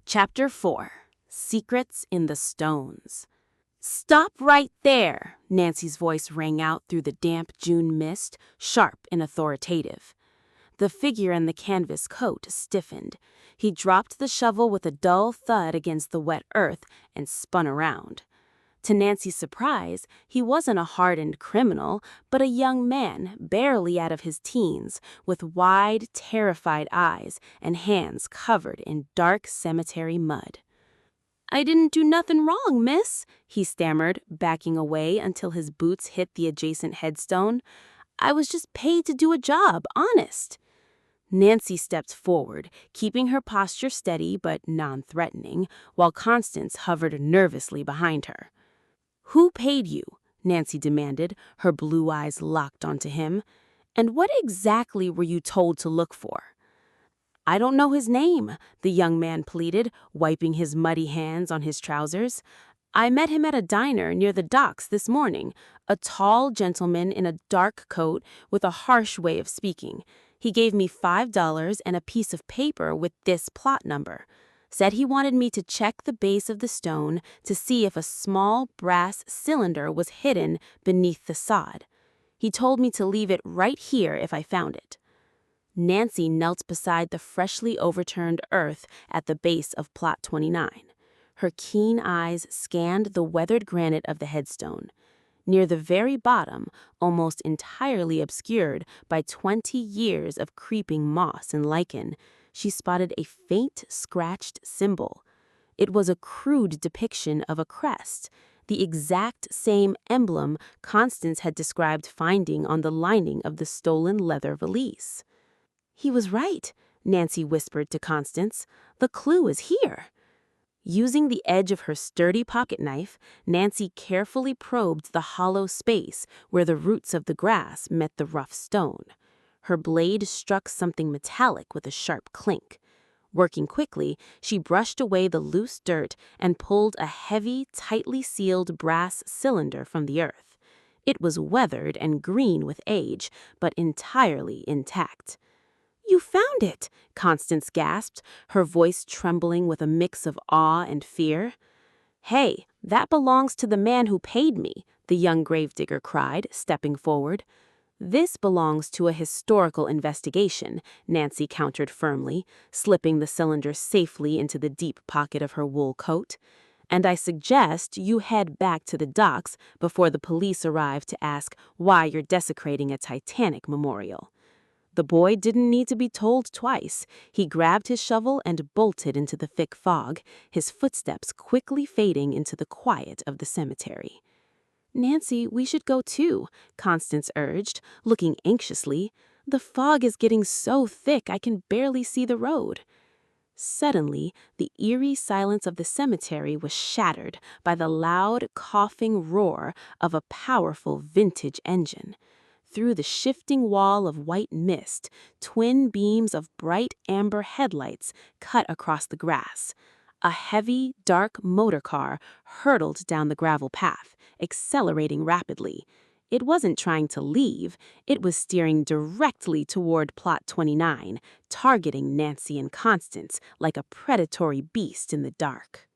Chapter 4. Secrets in the Stones. "Stop right there!" Nancy's voice rang out through the damp June mist, sharp and authoritative. The figure in the canvas coat stiffened. He dropped the shovel with a dull thud against the wet earth and spun around. To Nancy's surprise, he wasn't a hardened criminal, but a young man, barely out of his teens, with wide, terrified eyes and hands covered in dark cemetery mud. "I didn't do nothing wrong, miss," he stammered, backing away until his boots hit the adjacent headstone. "I was just paid to do a job, honest." Nancy stepped forward, keeping her posture steady but non-threatening, while Constance hovered nervously behind her. "Who paid you?" Nancy demanded, her blue eyes locked onto him. "And what exactly were you told to look for?" "I don't know his name," the young man pleaded, wiping his muddy hands on his trousers. "I met him at a diner near the docks this morning, a tall gentleman in a dark coat with a harsh way of speaking. He gave me $5 and a piece of paper with this plot number. Said he wanted me to check the base of the stone to see if a small brass cylinder was hidden beneath the sod. He told me to leave it right here if I found it." Nancy knelt beside the freshly overturned earth at the base of plot 29. Her keen eyes scanned the weathered granite of the headstone. Near the very bottom, almost entirely obscured by 20 years of creeping moss and lichen, she spotted a faint, scratched symbol. It was a crude depiction of a crest, the exact same emblem Constance had described finding on the lining of the stolen leather valise. "He was right," Nancy whispered to Constance. "The clue is here." Using the edge of her sturdy pocketknife, Nancy carefully probed the hollow space where the roots of the grass met the rough stone. Her blade struck something metallic with a sharp clink. Working quickly, she brushed away the loose dirt and pulled a heavy, tightly sealed brass cylinder from the earth. It was weathered and green with age, but entirely intact. "You found it!" Constance gasped, her voice trembling with a mix of awe and fear. "Hey, that belongs to the man who paid me," the young gravedigger cried, stepping forward. "This belongs to a historical investigation," Nancy countered firmly, slipping the cylinder safely into the deep pocket of her wool coat. "And I suggest you head back to the docks before the police arrive to ask why you're desecrating a Titanic memorial." The boy didn't need to be told twice. He grabbed his shovel and bolted into the thick fog, his footsteps quickly fading into the quiet of the cemetery. "Nancy, we should go too," Constance urged, looking anxiously. "The fog is getting so thick I can barely see the road." Suddenly, the eerie silence of the cemetery was shattered by the loud, coughing roar of a powerful vintage engine. Through the shifting wall of white mist, twin beams of bright amber headlights cut across the grass. A heavy, dark motorcar hurtled down the gravel path, accelerating rapidly. It wasn't trying to leave, it was steering directly toward plot 29, targeting Nancy and Constance like a predatory beast in the dark.